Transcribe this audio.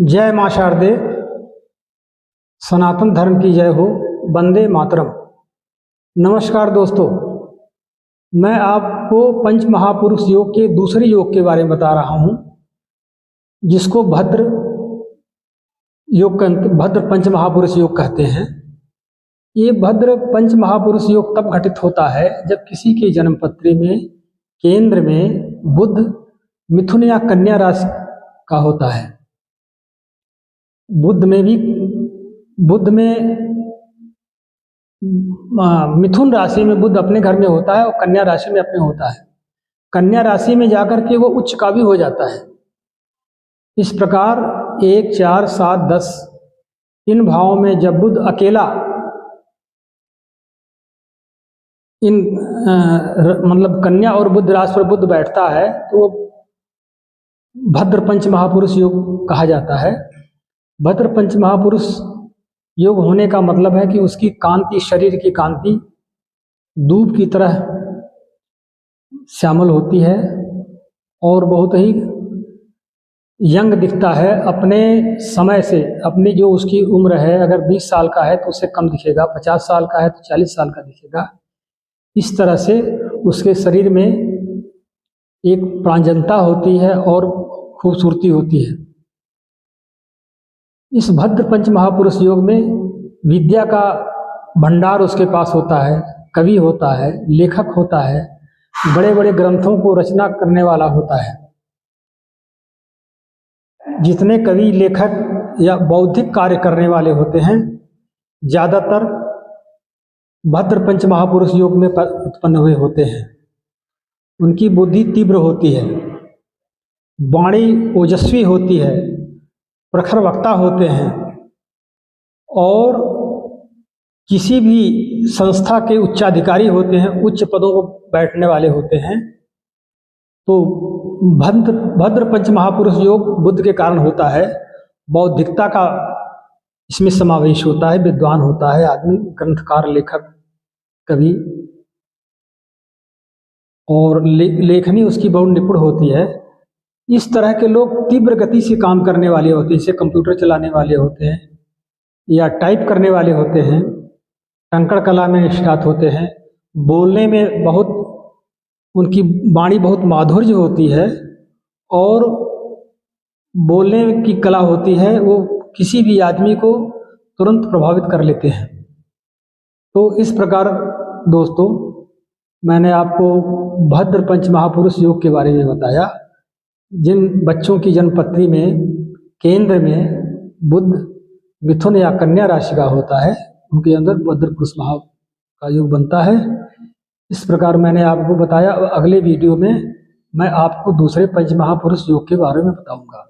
जय मां शारदे, सनातन धर्म की जय हो, वंदे मातरम। नमस्कार दोस्तों, मैं आपको पंच महापुरुष योग के दूसरे योग के बारे में बता रहा हूं, जिसको भद्र पंच महापुरुष योग कहते हैं। ये भद्र पंच महापुरुष योग तब घटित होता है जब किसी के जन्म पत्री में केंद्र में बुध मिथुन या कन्या राशि का होता है। बुध में मिथुन राशि में बुध अपने घर में होता है और कन्या राशि में अपने होता है। कन्या राशि में जाकर के वो उच्च का भी हो जाता है। इस प्रकार 1, 4, 7, 10 इन भावों में जब बुध अकेला मतलब कन्या और बुध राशि पर बुध बैठता है तो वो भद्र पंच महापुरुष योग कहा जाता है। भद्र पंच महापुरुष योग होने का मतलब है कि उसकी कांति, शरीर की कांति दूब की तरह श्यामल होती है और बहुत ही यंग दिखता है। अपने समय से, अपनी जो उसकी उम्र है, अगर 20 साल का है तो उससे कम दिखेगा, 50 साल का है तो 40 साल का दिखेगा। इस तरह से उसके शरीर में एक प्रांजलता होती है और खूबसूरती होती है। इस भद्र पंच महापुरुष योग में विद्या का भंडार उसके पास होता है, कवि होता है, लेखक होता है, बड़े बड़े ग्रंथों को रचना करने वाला होता है। जितने कवि, लेखक या बौद्धिक कार्य करने वाले होते हैं, ज़्यादातर भद्र पंच महापुरुष योग में उत्पन्न हुए होते हैं। उनकी बुद्धि तीव्र होती है, वाणी ओजस्वी होती है, प्रखर वक्ता होते हैं और किसी भी संस्था के उच्चाधिकारी होते हैं, उच्च पदों पर बैठने वाले होते हैं। तो भद्र पंच महापुरुष योग बुद्ध के कारण होता है। बौद्धिकता का इसमें समावेश होता है, विद्वान होता है आदमी, ग्रंथकार, लेखक, कवि, और लेखनी उसकी बहुत निपुण होती है। इस तरह के लोग तीव्र गति से काम करने वाले होते हैं, जैसे कंप्यूटर चलाने वाले होते हैं या टाइप करने वाले होते हैं, टंकण कला में निष्णात होते हैं, बोलने में बहुत उनकी वाणी बहुत माधुर्य होती है और बोलने की कला होती है, वो किसी भी आदमी को तुरंत प्रभावित कर लेते हैं। तो इस प्रकार दोस्तों, मैंने आपको भद्र पंच महापुरुष योग के बारे में बताया। जिन बच्चों की जन्मपत्री में केंद्र में बुध मिथुन या कन्या राशि का होता है, उनके अंदर भद्र पुरुष महा का योग बनता है। इस प्रकार मैंने आपको बताया। अगले वीडियो में मैं आपको दूसरे पंच महापुरुष योग के बारे में बताऊंगा।